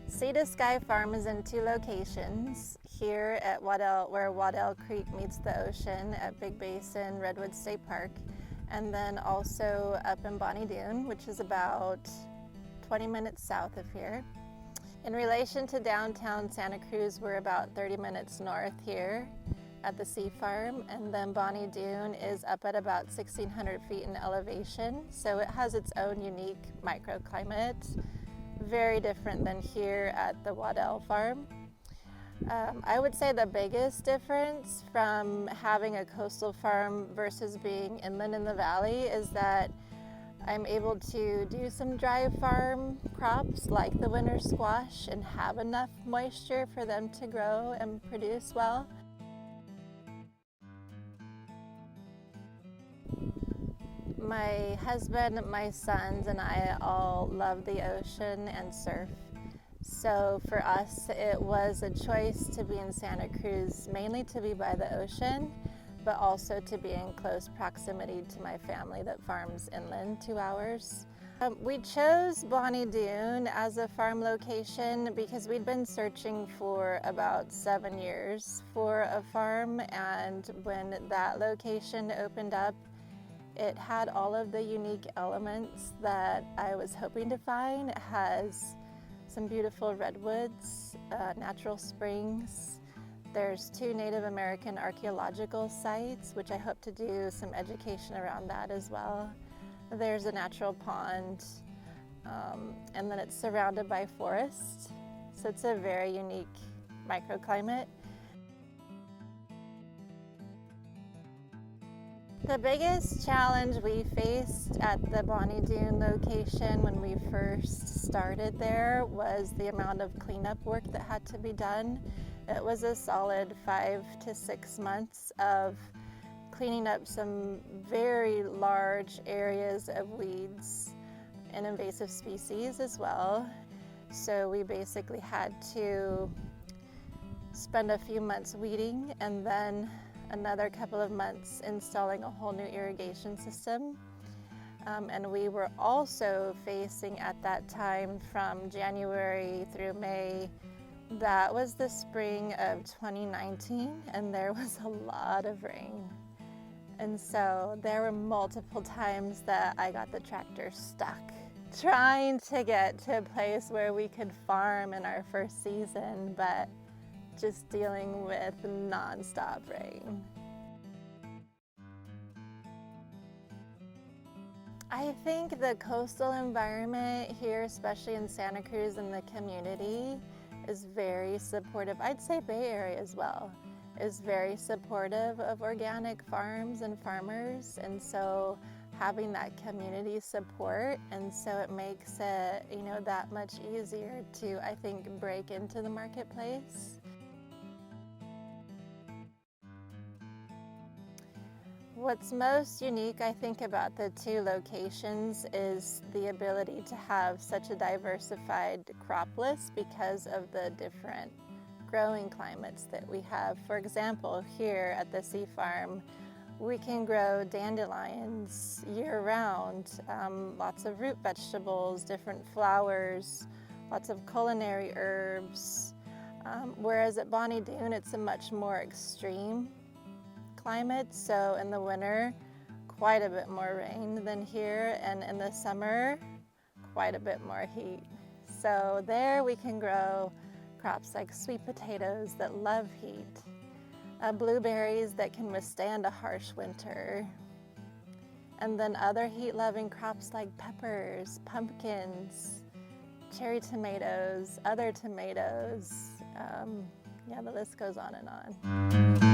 Sea to Sky Farm is in two locations, here at where Waddle Creek meets the ocean at Big Basin Redwood State Park, and then also up in Bonnie Doon, which is about 20 minutes south of here. In relation to downtown Santa Cruz, we're about 30 minutes north here at the sea farm, and then Bonnie Doon is up at about 1,600 feet in elevation, so it has its own unique microclimate, very different than here at the Waddle farm. I would say the biggest difference from having a coastal farm versus being inland in the valley is that I'm able to do some dry farm crops like the winter squash and have enough moisture for them to grow and produce well. My husband, my sons, and I all love the ocean and surf. So for us, it was a choice to be in Santa Cruz, mainly to be by the ocean, but also to be in close proximity to my family that farms inland 2 hours. We chose Bonnie Doon as a farm location because we'd been searching for about 7 years for a farm, and when that location opened up, it had all of the unique elements that I was hoping to find. It has some beautiful redwoods, natural springs. There's 2 Native American archaeological sites, which I hope to do some education around that as well. There's a natural pond, and then it's surrounded by forest. So it's a very unique microclimate. The biggest challenge we faced at the Bonnie Doon location when we first started there was the amount of cleanup work that had to be done. It was a solid 5 to 6 months of cleaning up some very large areas of weeds and invasive species as well. So we basically had to spend a few months weeding and then another couple of months installing a whole new irrigation system. And we were also facing at that time from January through May, that was the spring of 2019, and there was a lot of rain. And so there were multiple times that I got the tractor stuck trying to get to a place where we could farm in our first season, but just dealing with nonstop rain. I think the coastal environment here, especially in Santa Cruz and the community, is very supportive. I'd say Bay Area as well is very supportive of organic farms and farmers, and so having that community support, and so it makes it, that much easier to, I think, break into the marketplace. What's most unique, I think, about the 2 locations is the ability to have such a diversified crop list because of the different growing climates that we have. For example, here at the sea farm, we can grow dandelions year-round, lots of root vegetables, different flowers, lots of culinary herbs, whereas at Bonnie Doon, it's a much more extreme climate. So in the winter, quite a bit more rain than here, and in the summer, quite a bit more heat. So there we can grow crops like sweet potatoes that love heat, blueberries that can withstand a harsh winter, and then other heat-loving crops like peppers, pumpkins, cherry tomatoes, other tomatoes. The list goes on and on.